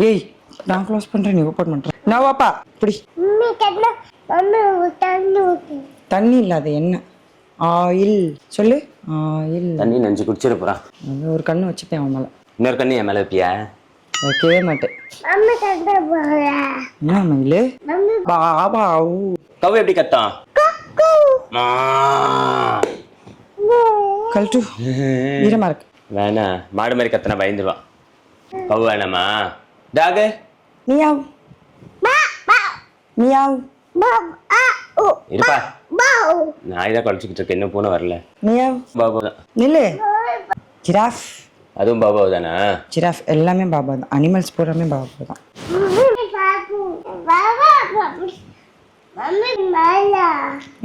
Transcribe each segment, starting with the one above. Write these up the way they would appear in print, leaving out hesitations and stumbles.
ஏய் நான் க்ளோஸ் பண்றேன், நீ ஓப்பன் பண்ற. நான் வாப்பா இப்படி. தண்ணி இல்லாத என்ன? ஆயில் சொல்லு. ஆயில். தண்ணி நஞ்சு குடிச்சிட போறான். ஒரு கண்ணு வச்சுப்பேன் அவன் மேல. இன்னொரு கண்ணு என் மேல வைப்பியா? வைக்கவே மாட்டேன். என்ன மயிலு? பாபா. கவு எப்படி கத்தான்? கல்ட்டு ஈரமா இருக்கு. வேணா மாடு மாதிரி கத்தனா பயந்துருவான். கவு வேணாமா? Dog meow meow. இருப்பா, நாய் தான் குழச்சிக்கிட்டு இருக்கேன், இன்னும் பூனை வரல. மியாவ். பாபா தான். நில்லு. ஜிராஃப். அதுவும் பாபா தானா? ஜிராஃப் எல்லாமே பாபா தான். அனிமல்ஸ் பூராமே பாபா தான்.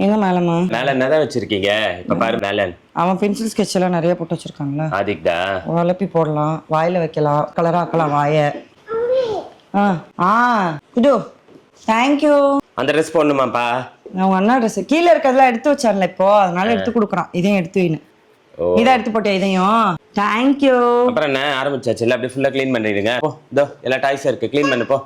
எங்க மேலமா? மேல என்னதான் வச்சிருக்கீங்க இப்ப பாரு. மேல அவன் பென்சில் ஸ்கெட்ச் எல்லாம் நிறைய போட்டு வச்சிருக்காங்களா. ஆதிக்தா உழப்பி போடலாம், வாயில வைக்கலாம், கலரா ஆக்கலாம் வாய. குடு. தேங்க்யூ. அந்த ட்ரெஸ் போடணுமாப்பா? அவங்க அண்ணா ட்ரெஸ் கீழே இருக்கிறதெல்லாம் எடுத்து வச்சார்ல இப்போ, அதனால எடுத்து கொடுக்குறான். இதையும் எடுத்து வைன்னு. இதான் எடுத்து போட்டியா இதையும்? தேங்க்யூ. அப்புறம் என்ன ஆரம்பிச்சாச்சு இல்ல? அப்படியே ஃபுல்லா க்ளீன் பண்ணிடுங்க. போ, இதோ எல்லா டாய்ஸ் இருக்கு, க்ளீன் பண்ணு போ.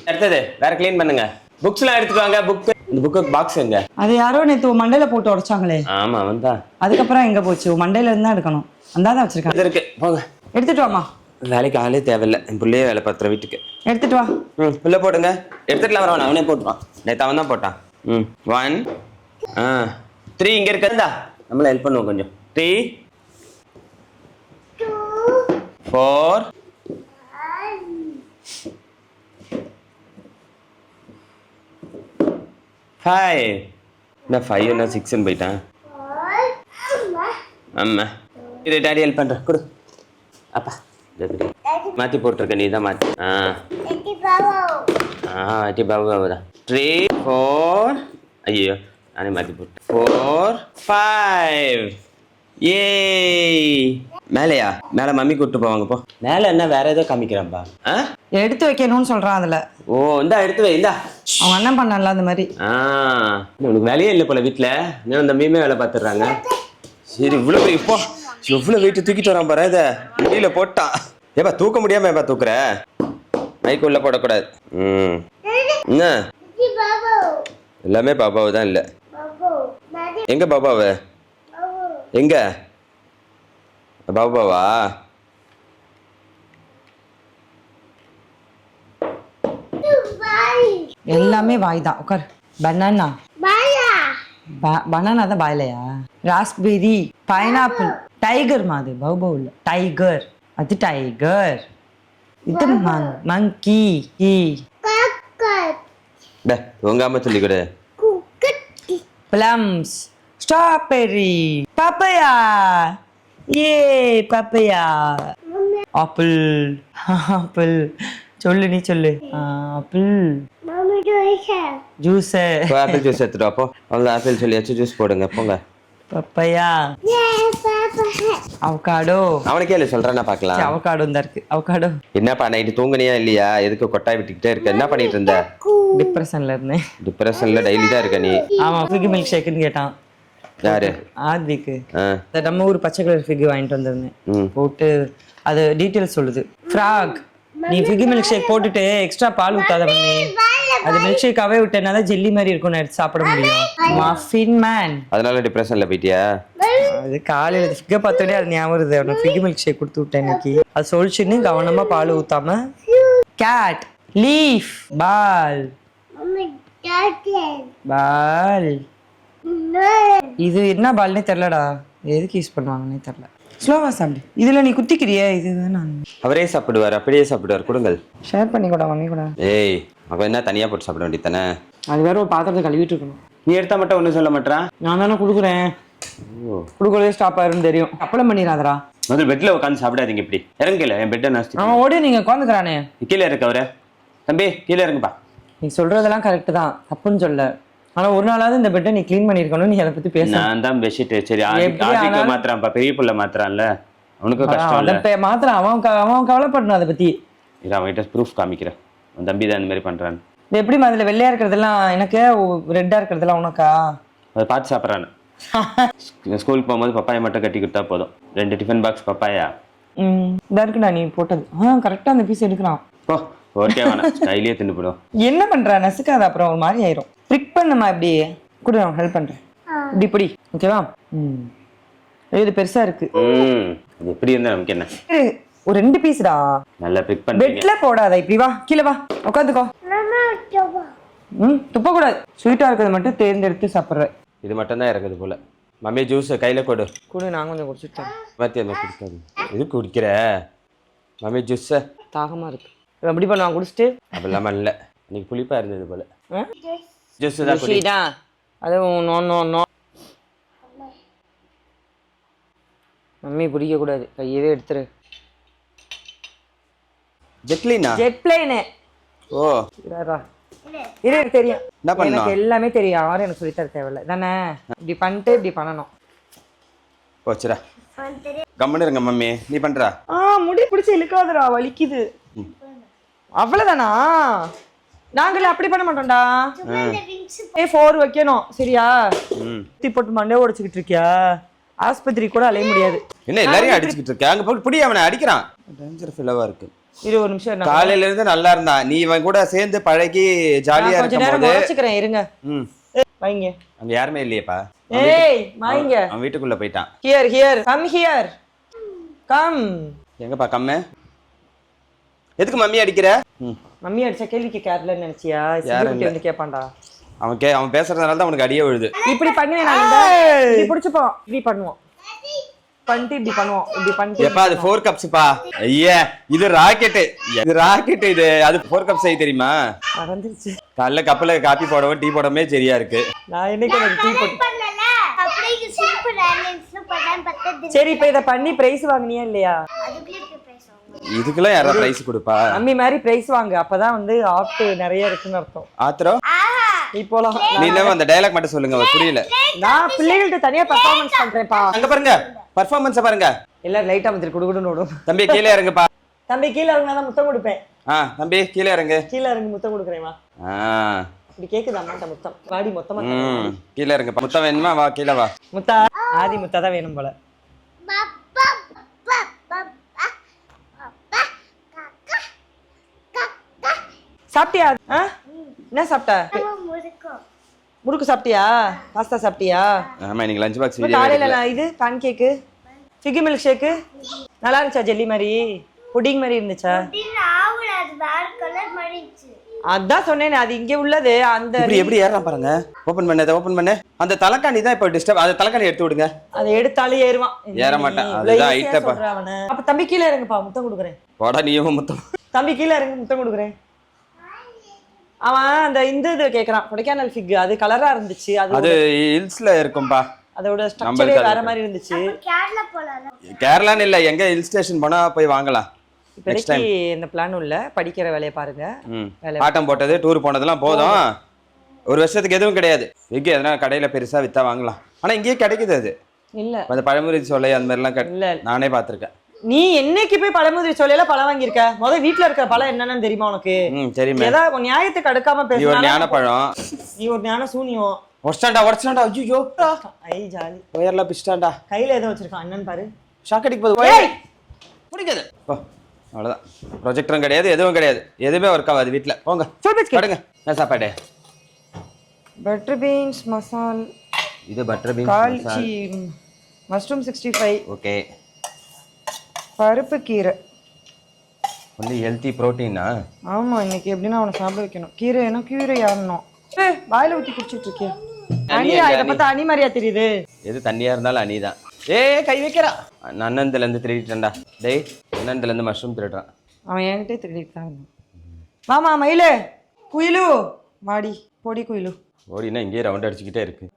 அடுத்தது வேற க்ளீன் பண்ணுங்க. புக்ஸ் எல்லாம் எடுத்துட்டு வாங்க. புக், இந்த புக்கு பாக்ஸ் எங்க? அது யாரோ நேத்து மண்டையில போட்டு உடைச்சாங்களே. ஆமா வந்தா. அதுக்கப்புறம் எங்க போச்சு? மண்டையில இருந்தா எடுக்கணும். அந்தாதான் வச்சிருக்காங்க. இருக்கு, போங்க எடுத்துட்டு வாமா. வேலைக்கு ஆளே தேவையில்லை, என் பிள்ளையே வேலை பார்த்துற வீட்டுக்கு. எடுத்துட்டு வா. உள்ள போடுங்க. எடுத்துட்டுலாம் வரவன் அவனே போட்டுவான். நேற்று அவன் தான் போட்டான். 1 3 இங்க இருக்கா, நம்மள ஹெல்ப் பண்ணுவோம் கொஞ்சம். 3 4 5 என்ன 5 என்ன 6 போயிட்டான். ஆமா இது டாடி ஹெல்ப் பண்ற. கொடு அப்பா. மாத்தி போட்டிருக்க, நீ தான் மாத்தி. வாட்டி பாபு தான். 3 4 ஐயோ நானே மாத்தி போட்டேன். 4 5 ஏ. மேலையா? மேல மம்மி கூப்பிட்டு போவாங்க போ. மேல என்ன வேற ஏதோ காமிக்கிறான்பா. எடுத்து வைக்கணும்னு சொல்றான் அதுல. ஓ இந்தா எடுத்து வை. இந்தா அவன் அண்ணன் பண்ணல அந்த மாதிரி. உனக்கு வேலையே இல்லை போல வீட்டுல. இன்னும் அந்த மீமே வேலை பார்த்துடுறாங்க. சரி இவ்வளவு இப்போ எவ்வளவு வெயிட்டு தூக்கிட்டு வரான் பாரு. இதை வெளியில போட்டான். ஏப்பா தூக்க முடியாம ஏப்பா தூக்குற? மைக்கு உள்ள போடக்கூடாது. என்ன எல்லாமே பாபாவு தான். இல்ல எங்க பாபாவு? எங்க பாபாவா? எல்லாமே வாய் தான். உட்கார். பனானா. பனானா தான் பாயிலையா? ராஸ்பெரி, பைனாப்பிள், டைகர் மாதிரி. பௌபௌ இல்ல, டைகர். அது டைகர். இது மங்கி. தூங்காம சொல்லி கொடு. Plums, strawberry, papaya. ஏ பப்பையா. ஆப்பிள். ஆப்பிள் சொல்லு, நீ சொல்லு. Apple juice. ஆப்பிள் ஜூஸ் எடுத்துட்டு அப்போ. அவ்வளோ ஆப்பிள் சொல்லியாச்சு, ஜூஸ் போடுங்க போங்க. பப்பையா. அவகாடோ. அவனுக்கே இல்லை சொல்றேன்னா பாக்கலாம். அவகாடோ தான் இருக்கு. அவகாடோ. என்னப்பா நைட்டு தூங்குனியா இல்லையா? எதுக்கு கொட்டாய் விட்டுக்கிட்டே இருக்க? என்ன பண்ணிட்டு இருந்த? டிப்ரெஷன்ல இருந்தேன். டிப்ரெஷன்ல டெய்லி தான் இருக்க நீ. ஆமா, ஃபிக் மில்க் ஷேக்னு கேட்டான். யாரு? ஆத்விக். நம்ம ஊர் பச்சை கலர் ஃபிக் வாங்கிட்டு வந்திருந்தேன். போட்டு அது டீட்டெயில்ஸ் சொல்லுது. ஃப்ராக். நீ ஃபிக் மில்க் ஷேக் போட்டுட்டு எக்ஸ்ட்ரா பால் ஊத்தாத பண்ணி, அது மில்க் ஷேக்காவே விட்டேன்னா தான் ஜெல்லி மாதிரி இருக்கும், எடுத்து சாப்பிட முடியும். Muffin man. அதனால டிப்ரெஷன்ல போயிட்டியா? அது காலையில ஃபிக்க பார்த்தோடனே அது ஞாபகம் வருது. அவனுக்கு ஃபிக் மில்க் ஷேக் கொடுத்து விட்டேன் இன்னைக்கு. அது சொல்லிச்சுன்னு கவனமா பால் ஊத்தாம. கேட். லீஃப். பால். பால். இது என்ன பால்னே தெரியலடா. எதுக்கு யூஸ் பண்ணுவாங்கன்னே தெரியல. ஸ்லோவா சாப்பிடு. இதுல நீ குத்திக்கிறியே, இதுதான். அவரே சாப்பிடுவார், அப்படியே சாப்பிடுவார். கொடுங்கள். ஷேர் பண்ணி கூட மம்மி கூட. ஏய் அப்ப என்ன தனியா போட்டு சாப்பிட வேண்டியதானே? அது வேற ஒரு பாத்திரத்தை கழுவிட்டு இருக்கணும். நீ எடுத்தா மட்டும் ஒன்றும் சொல்ல மாட்டான். நான் தானே கொடுக்குறேன். கொடுக்கறதே ஸ்டாப் ஆயிருன்னு தெரியும். அப்பளம் பண்ணிடாதரா. முதல்ல பெட்ல உட்காந்து சாப்பிடாதீங்க. இப்படி இறங்கல. என் பெட்டை நாஸ்தி. அவன் ஓடி நீங்க உட்காந்துக்கிறானே. கீழே இருக்க அவரு. தம்பி கீழே இறங்குப்பா. நீ சொல்றதெல்லாம் கரெக்ட் தான், தப்புன்னு சொல்ல. ஆனா ஒரு நாளாவது இந்த பெட்டை நீ கிளீன் பண்ணிருக்கணும். நீ அதை பத்தி பேச. நான் தான் பெட்ஷீட். சரி ஆதிக்க மாத்திரான்ப்பா, பெரிய புள்ள மாத்திரான்ல, அவனுக்கு கஷ்டம் இல்ல. அதை மாத்திரம் அவன் கவலைப்படணும் அதை பத்தி. இது அவன்கிட்ட ப்ரூஃப் காமிக்கிறேன். உன் தம்பி தான் இந்த மாதிரி பண்றான்னு. இது எப்படி அதுல வெள்ளையா இருக்கிறதெல்லாம் எனக்கு, ரெட்டா இருக்கிறதெல்லாம் உனக்கா? அதை பார்த்து சாப்பிட்றான்னு. ஸ்கூலுக்கு போகும்போது பப்பாயா மட்டும் கட்டி கொடுத்தா போதும். 2 டிஃபன் பாக்ஸ் பப்பாயா. இதா இருக்குடா நீ போட்டது. கரெக்டா அந்த பீஸ் எடுக்கிறான். போ ஓகே வேணாம் கையிலேயே தின்னு போடும். என்ன பண்ற நசுக்காத அப்புறம் ஒரு மாதிரி ஆயிரும். ட்ரிக் பண்ணுமா இப்படி கூட நான் ஹெல்ப் பண்றேன். இப்படி இப்படி ஓகேவா? இது பெருசா இருக்கு. இது எப்படி இருந்தா நமக்கு என்ன? ஒரு 2 பீஸ்டா. நல்லா பிக் பண்ணி பெட்ல போடாத, இப்படி வா கீழே வா உட்காந்துக்கோ. துப்ப கூடாது. ஸ்வீட்டா இருக்கிறது மட்டும் தேர்ந்தெடுத்து சாப்பிடுற. இது மட்டும் தான் இருக்குது போல. மம்மி ஜூஸ் கையில கொடு. கூட நான் கொஞ்சம் குடிச்சிட்டேன். மாத்தி அந்த குடிக்காது. இது குடிக்கிற மம்மி ஜூஸ் தாகமா இருக்கு. அப்படி பண்ண குடிச்சிட்டு அப்படிலாம் இல்ல. இன்னைக்கு புளிப்பா இருந்தது போல. ஜூஸ் தான் குடி. அது நோ நோ நோ. மம்மி பிடிக்க கூடாது, கையவே எடுத்துரு. ஜெட்லினா ஜெட் பிளேன். ஓ இராரா இது தெரியும். என்ன பண்ணனும்? எனக்கு எல்லாமே தெரியும். யாரும் எனக்கு சொல்லி தர தேவையில்ல தானே. இப்படி பண்ணிட்டு இப்படி பண்ணணும். போச்சுடா கம்மனு இருங்க மம்மி. நீ பண்றா? முடி பிடிச்சி இழுக்காதடா, வலிக்குது. அவ்வளவுதானா? நாங்களே அப்படி பண்ண மாட்டோம்டா. 4 வைக்கணும் சரியா? தீ போட்டு மண்டே உடைச்சுக்கிட்டு இருக்கியா? ஆஸ்பத்திரி கூட அலைய முடியாது. என்ன எல்லாரையும் அடிச்சுக்கிட்டு இருக்க? அங்க போய் புடி, அவனை அடிக்கிறான். டேஞ்சர் ஃபெல்லோவா இருக்கு. இரு ஒரு நிமிஷம். காலையில இருந்து நல்லா இருந்தான். நீ இவன் கூட சேர்ந்து பழகி ஜாலியா இருக்கும்போது வச்சுக்கிறேன் இருங்க. வைங்க. அங்க யாருமே இல்லையேப்பா. ஏய் வைங்க. அவன் வீட்டுக்குள்ள போயிட்டான். Here here come here come. எங்கப்பா கம்ம? எதுக்கு மம்மி அடிக்கிற? மம்மி அடிச்ச கேள்விக்கு கேர்லன்னு நினைச்சியா? சிரிக்கிட்டு வந்து கேட்பான்டா. அவன் பேசுறதுனால தான் உனக்கு அடியே விழுது. இப்படி பண்ணுவேன் நான். இப்படி பிடிச்சுப்போம், இப்படி பண்ணுவோம், பண்ணிட்டு இப்படி பண்ணுவோம், இப்படி பண்ணிட்டு. எப்பா அது 4 கப்ஸ்ப்பா. ஐயா இது ராக்கெட். இது ராக்கெட். இது அது 4 கப்ஸ் ஆயி தெரியுமா? மறந்துருச்சு. காலைல கப்பல காபி போடவும் டீ போடவே சரியா இருக்கு. நான் என்னைக்கு டீ போட்டேன். சரி இப்ப இத பண்ணி பிரைஸ் வாங்குனியா இல்லையா? இதுக்கெல்லாம் யாரா பிரைஸ் கொடுப்பா? மம்மி மாதிரி பிரைஸ் வாங்கு, அப்பதான் வந்து ஆப்ட் நிறைய இருக்குன்னு அர்த்தம். ஆத்ரம் இப்போலாம் நீ என்ன அந்த டயலாக் மட்டும் சொல்லுங்க, புரியல. நான் பிள்ளைகள்ட்ட தனியா பெர்ஃபார்மன்ஸ் பண்றேன்ப்பா. அங்க பாருங்க பெர்ஃபார்மன்ஸ் பாருங்க. எல்லாரும் லைட்டா வந்து குடுகுடுன்னு ஓடும். தம்பி கீழே இறங்குப்பா. தம்பி கீழே இறங்குனா தான் முத்தம் கொடுப்பேன். தம்பி கீழே இறங்கு. கீழே இறங்கி முத்தம் கொடுக்குறேன் வா. இப்படி கேக்குதா அம்மாட்ட முத்தம்? வாடி மொத்தமா. கீழே இறங்குப்பா. முத்தம் வேணுமா? வா கீழே வா. முத்தா ஆதி முத்தா தான் வேணும் போல. சாப்பிட்டியா? என்ன சாப்பிட்ட? முறுக்கு சாப்பிட்டியா? பாஸ்தா சாப்பிட்டியா? ஆமா இன்னைக்கு லஞ்ச் பாக்ஸ் வீடியோ. காலையில நான் இது பான் கேக், ஃபிக் மில்க் ஷேக் நல்லா இருந்துச்சா? ஜெல்லி மாதிரி புடிங் மாதிரி இருந்துச்சா? அதான் சொன்னேன் அது இங்க உள்ளது. அந்த எப்படி ஏறலாம் பாருங்க. ஓபன் பண்ணு. அந்த தலக்காணி தான் இப்ப டிஸ்டர்ப். அந்த தலக்காணி எடுத்து விடுங்க. அதை எடுத்தாலே ஏறுவான். ஏற மாட்டான். அதுதான் ஹைட்டா பா. அப்ப தம்பி கீழ இறங்குப்பா, முத்தம் கொடுக்குறேன். போடா நீயும் முத்தம். தம்பி கீழ இறங்கு, முத்தம் கொடுக்குறேன். அவன் அந்த இது கேக்குறான், கொடைக்கானல் ஃபிக். அது கலரா இருந்துச்சு. அது ஹில்ஸ்ல இருக்கும்பா. அதோட ஸ்ட்ரக்சரே வேற மாதிரி இருந்துச்சு. கேரளான்னு இல்ல, எங்க ஹில் ஸ்டேஷன் போனா போய் வாங்கலாம். இப்போதைக்கு இந்த பிளான் இல்ல, படிக்கிற வேலையை பாருங்க. ஆட்டம் போட்டது டூர் போனதெல்லாம் போதும். ஒரு வருஷத்துக்கு எதுவும் கிடையாது. எங்க எதனா கடையில பெருசா வித்தா வாங்கலாம். ஆனா இங்கேயே கிடைக்குது. அது இல்ல அந்த பழமுறை சோலை அந்த மாதிரி எல்லாம் நானே பாத்திருக்கேன். நீ என்னைக்கு போய் பழமுதிரி சோலையில பழம் வாங்கியிருக்க? முதல்ல வீட்டுல இருக்கிற பழம் என்னன்னு தெரியுமா உனக்கு? தெரியுமா? ஏதாவது நியாயத்துக்கு அடுக்காம பேச. நீ ஒரு ஞான பழம், நீ ஒரு ஞான சூனியம். ஒடச்சாண்டா. ஐயோ ஐ ஜாலி. ஒயர்ல பிஸ்டாண்டா. கையில ஏதோ வச்சிருக்கான் என்னன்னு பாரு. ஷாக் அடிக்க போகுது. முடிக்காது. அவ்வளவுதான். ப்ரொஜெக்டரும் கிடையாது, எதுவும் கிடையாது. எதுவுமே ஒர்க் ஆகாது வீட்டுல. போங்க படுங்க. என்ன சாப்பாடு? பட்டர் பீன்ஸ் மசால். இது பட்டர் பீன்ஸ் கால்ச்சி மஷ்ரூம் 65. ஓகே. பருப்பு கீரை. ஒன்லி ஹெல்த்தி புரோட்டீனா? ஆமா இன்னைக்கு எப்படின்னா அவனை சாப்பிட வைக்கணும். கீரை ஏன்னா கீரை யாரணும். வாயில ஊத்தி குடிச்சிட்டு இருக்கேன். அனியா இதை பார்த்தா அனி மாதிரியா தெரியுது? எது தண்ணியா இருந்தாலும் அனிதான். கை வைக்கிறா. அண்ணன்துல இருந்து திருடிட்டான்டா. டேய் அண்ணன்துல இருந்து மஷ்ரூம் திருடுறான். அவன் என்கிட்ட திருடிட்டான். மாமா மயிலு குயிலு மாடி பொடி குயிலு ஓடினா இங்கேயே ரவுண்ட் அடிச்சுக்கிட்டே இருக்கு.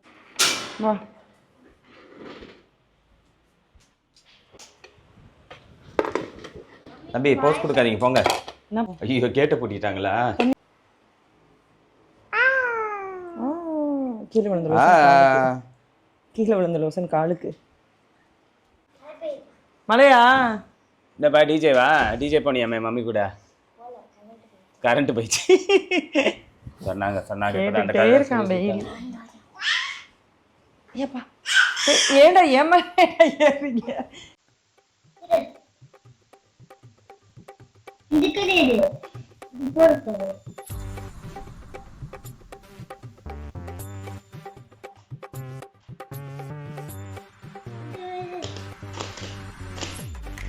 வா தம்பி போஸ்ட் கொடுக்காதீங்க போங்க. ஐயோ கேட்ட பூட்டிட்டாங்களா? கீழே விழுந்த லோசன் காலுக்கு. மலையா இந்தப்பா டிஜேவா? டிஜே போனியாமே மம்மி கூட? கரண்ட் போயிடுச்சு சொன்னாங்க. ஏண்டா ஏமாறீங்க?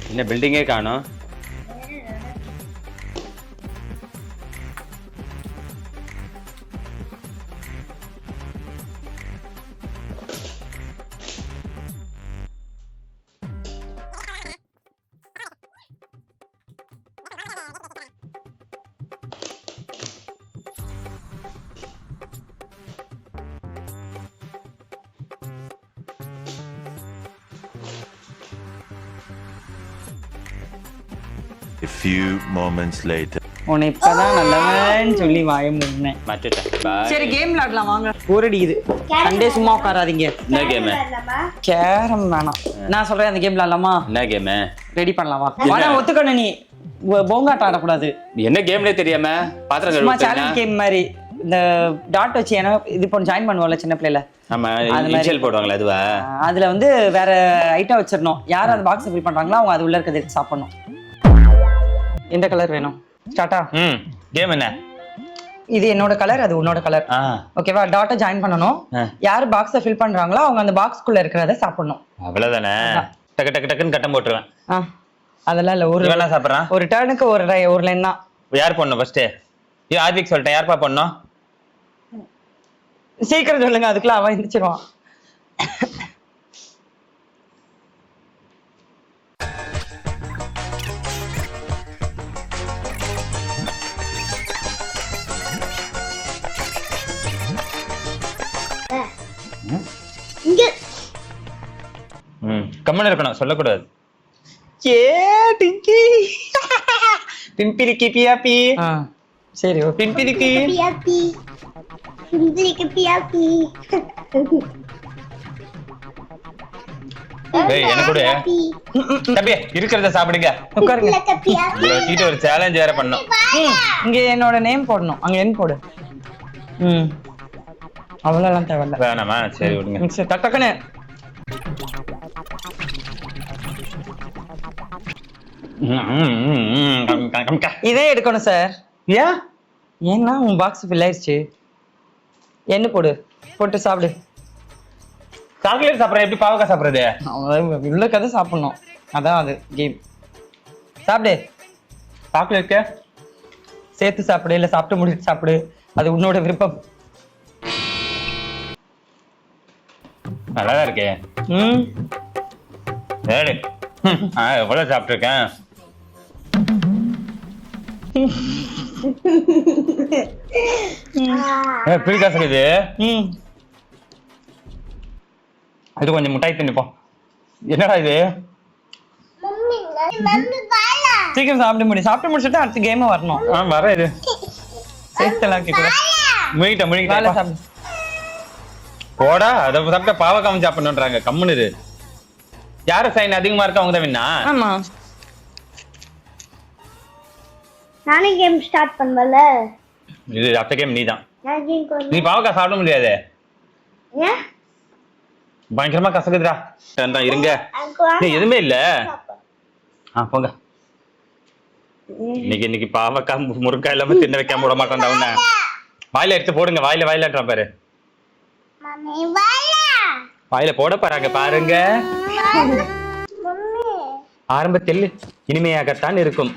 என்ன பில்டிங்கே காணோம். A few moments later. உன்னை இப்பதான் நல்லவன்னு சொல்லி வாய முடினேன். மாத்திட்டேன். பாய். சரி கேம் விளையாடலாம் வாங்க. போர் அடிக்குது. சண்டே சும்மா உட்காராதீங்க. என்ன கேம்? கேரம் வேணாம். நான் சொல்றேன் அந்த கேம் விளையாடலாமா? என்ன கேம்? ரெடி பண்ணலாம் வா. ஆனா ஒத்துக்கணும் நீ. போங்காட்ட ஆடக்கூடாது. என்ன கேம்னே தெரியாம பாத்திரம் சும்மா கழுவுறேன். சேலஞ்ச் கேம் மாதிரி இந்த டாட் வச்சு என்ன இது பண்ண ஜாயின் பண்ணுவோம்ல சின்ன பிள்ளைல. ஆமா இனிஷியல் போடுவாங்களா அதுவா? அதுல வந்து வேற ஐட்டம் வச்சிரணும். யார் அந்த பாக்ஸ் ஃபில் பண்றாங்களோ அவங்க அது உள்ள இருக்கிறத எடுத்து சாப்பிடணும். எந்த கலர் வேணும்? ஸ்டார்ட்டா? கேம் என்ன? இது என்னோட கலர், அது உன்னோட கலர். ஓகேவா? டாட்டை ஜாயின் பண்ணனும். யார் பாக்ஸை ஃபில் பண்றாங்களோ அவங்க அந்த பாக்ஸ்க்குள்ள இருக்கிறத சாப்பிடணும். அவ்வளவுதானே? டக்கு டக்கு டக்குன்னு கட்டம் போட்டுருவேன். அதெல்லாம் இல்ல. ஒரு இவெல்லாம் சாப்பிடுறான். ஒரு டர்னுக்கு ஒரு லைன் தான். யார் பண்ணணும் ஃபர்ஸ்ட்? ஆதிக் சொல்லிட்டேன். யார்ப்பா பண்ணணும்? சீக்கிரம் சொல்லுங்க, அதுக்குள்ள அவன் எந்திரிச்சிருவான். கம்மன் இருக்கணும், சொல்லக்கூடாது. ஏ டிங்கி பிம்பிரிக்கி பியாப்பி. சரி ஓ பிம்பிரிக்கி பியாப்பி பிம்பிரிக்கி பியாப்பி. ஏய் என்ன கூட தம்பி இருக்கிறத சாப்பிடுங்க. உட்காருங்க. பியாப்பி ஒரு சேலஞ்ச் வேற பண்ணோம். இங்க என்னோட நேம் போடணும். அங்க என் போடு. அவ்வளோலாம் தேவையில்ல. வேணாமா? சரி விடுங்க. டக்குன்னு இதே எடுக்கணும் சார். ஏன்? ஏன்னா உன் பாக்ஸ் ஃபில் ஆயிடுச்சு. என்ன போடு, போட்டு சாப்பிடு. சாக்லேட் சாப்பிட்ற எப்படி பாவக்காய் சாப்பிட்றது? உள்ள கதை சாப்பிடணும். அதான் அது கேம். சாப்பிடு. சாக்லேட்க்கு சேர்த்து சாப்பிடு, இல்லை சாப்பிட்டு முடிச்சு சாப்பிடு. அது உன்னோட விருப்பம். நல்லாதான் இருக்கே. சரி எவ்வளோ சாப்பிட்ருக்கேன். பிடிக்கா சார் இது. இது கொஞ்சம் மிட்டாய் தின்னுப்போம். என்னடா இது? சீக்கிரம் சாப்பிட முடியும். சாப்பிட்டு முடிச்சுட்டு அடுத்த கேம் வரணும். வர இது சேர்த்தெல்லாம் கேட்கல. முழிக்கிட்ட சாப்பிடு. போடா அதை சாப்பிட்டா பாவக்காம சாப்பிடணுன்றாங்க. கம்முன்னு இரு. யார சைன் அதிகமா இருக்கா அவங்க தான் வின்னா. ஆமா நானே கேம் ஸ்டார்ட் பண்ணல. இது அடுத்த கேம் நீதான். நான் கேம் பண்ணு. நீ பாவக்காய் சாப்பிட முடியாது. ஏன்? பயங்கரமா கசக்குதுடா. இருங்க நீ எதுவுமே இல்ல. போங்க. இன்னைக்கு பாவக்காய் முருங்காய் இல்லாம தின்ன வைக்காம விட மாட்டேன். அவன வாயில எடுத்து போடுங்க. வாயில பாரு. வாயில போட பாருங்க பாருங்க. ஆரம்பத்தில் இனிமையாகத்தான் இருக்கும்.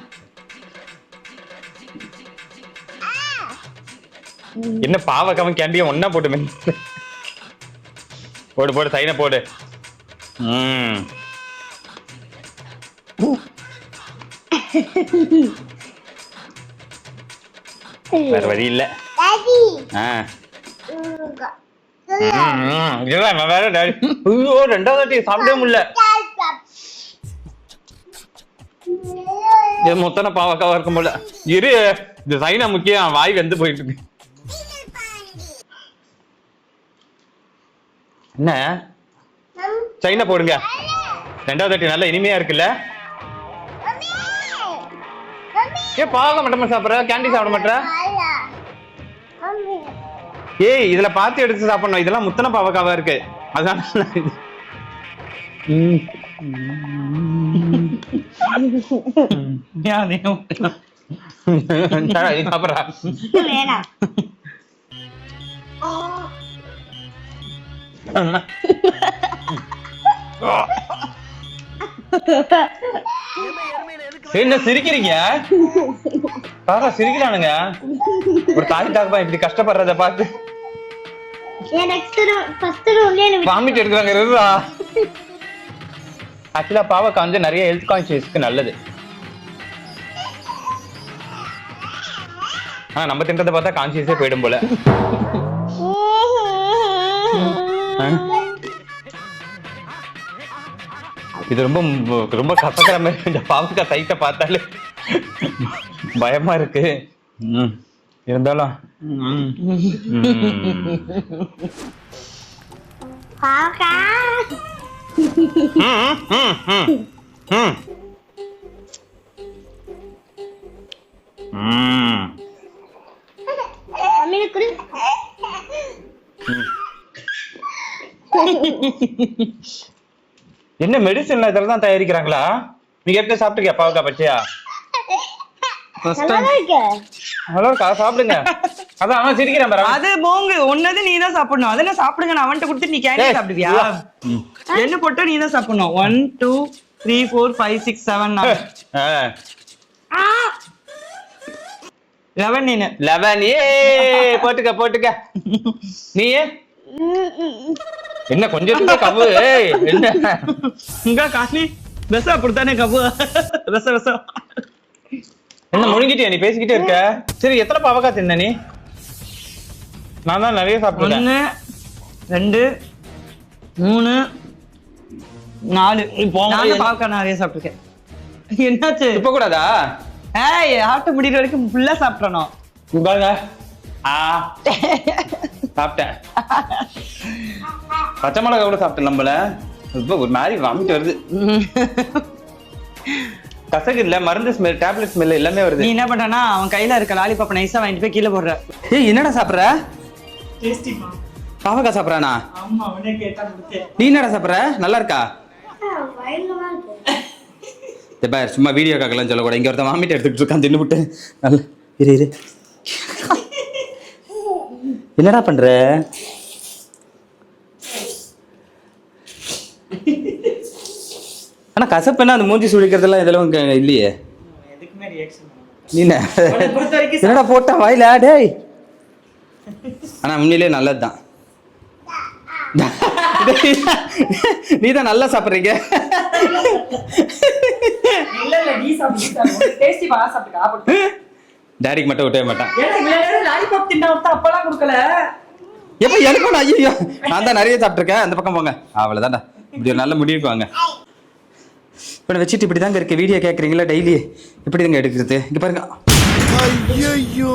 என்ன பாவக்காவும் கேண்டியும் ஒன்னா போட்டு போடு சைன போடு. வேற வழி இல்ல. ரெண்டாவது சாப்பிடவே முடியல. மொத்தன பாவக்காவா இருக்கும் போல. இரு இது சைனா முக்கியம். வாய் வந்து போயிட்டு இருக்கு. என்ன சைனா போடுங்க. ரெண்டாவது வாட்டி நல்லா இனிமையா இருக்குல்ல. ஏன் பாவக்காய் மட்டும் சாப்பிடுற? கேண்டி சாப்பிட மாட்டேற? ஏய் இதுல பார்த்து எடுத்து சாப்பிடணும். இதெல்லாம் முத்தன பாவக்காவா இருக்கு. அதான் சாப்பிட்றா வேணாம். என்ன சிரிக்கிறீங்க? பாப்பா சிரிக்கிறானுங்க. ஒரு தாய்க்காக இப்படி கஷ்டப்படுறத பார்த்து வாமிட் எடுக்கிறாங்க. ஆக்சுவலா பாவக்காய் வந்து நிறைய ஹெல்த் கான்சியஸ்க்கு நல்லது. ஆனா நம்ம தின்றதை பார்த்தா கான்சியஸே போயிடும் போல. இது ரொம்ப ரொம்ப கசக்கிற மாதிரி இந்த பாவக்காய் சைட்டை பார்த்தாலே பயமா இருக்கு. இருந்தாலும் என்ன மெடிசன்ல இதெல்லாம் தான் தயாரிக்கிறாங்களா? நீங்க எப்படி சாப்பிட்டுருக்கியா பாவக்காய் பச்சையா? ஹலோ சாப்பிடுங்க. அதான் அவன் சிரிக்கிறான் பாரு. அது போங்கு ஒன்னது நீ தான் சாப்பிடணும். அது என்ன சாப்பிடுங்க நான் அவன்கிட்ட கொடுத்து நீ கேண்டி சாப்பிடுவியா? என்ன போட்டா நீ தான் சாப்பிடணும். 1 2 3 4 5 6 7 9 11 நீனு 11. ஏ போட்டுக்க நீ என்ன கொஞ்சம் கவு என்ன இங்க காசி வெச அப்படித்தானே கபு வெச என்ன முழுங்கிட்டியா நீ பேசிக்கிட்டே இருக்க? சரி எத்தனை பாவக்காய் தின்ன நீ? நான் தான் நிறைய சாப்பிட்டேன். 1 2 3 4 நான் பாவக்காய் நிறைய சாப்பிட்டுருக்கேன். என்னாச்சு இப்ப கூடாதா? ஏய் ஆட்ட முடிகிற வரைக்கும் ஃபுல்லா சாப்பிடணும். பாருங்க சாப்பிட்டேன். பச்சை மிளகா கூட சாப்பிட்டேன். நம்மள இப்ப ஒரு மாதிரி வாமிட் வருது. கசகு இல்ல மருந்து ஸ்மெல் டேப்லெட் ஸ்மெல் எல்லாமே வருது. நீ என்ன பண்றனா அவன் கையில இருக்க லாலிபாப் நைஸா வாங்கிட்டு போய் கீழே போடுற. ஏய் என்னடா சாப்பிடுற? டேஸ்டிமா பாவக்காய் சாப்பிட்றானா? ஆமா அவனே கேட்டா கொடுத்தேன். நீ என்னடா சாப்பிட்ற? நல்லா இருக்கா? பார் சும்மா வீடியோ காக்கலாம் சொல்லக்கூடாது. இங்க ஒருத்தன் வாமிட் எடுத்துக்கிட்டு இருக்கான் தின்னு விட்டு. நல்ல இரு என்னடா பண்ற? ஆனா கசப்பெல்லாம் அந்த மூஞ்சி சுழிக்கிறதெல்லாம் இதெல்லாம் இல்லையே. எதுக்குமே ரியாக்ஷன் நீ என்னடா போட்டா வாயில டேய். ஆனா உண்மையிலே நல்லதுதான். நீதான் நல்லா சாப்பிடுறீங்க. இல்ல நீ சாப்பிடு டேஸ்டி வா சாப்பிடுங்க. டாடிக்கு மட்டும் விட்டவே மாட்டான். லாலிபாப் தின்னா அப்பலாம் கொடுக்கல. எப்ப எனக்கும் ஐயோ நான் தான் நிறைய சாப்பிட்டுருக்கேன். அந்த பக்கம் போங்க. அவ்வளவுதான்டா. இப்படி ஒரு நல்ல முடிவுக்கு வாங்க. இப்ப வச்சுட்டு இப்படிதாங்க இருக்கு. வீடியோ கேட்குறீங்களா டெய்லி இப்படிதாங்க எடுக்கிறது. இங்க பாருங்க. ஐயோ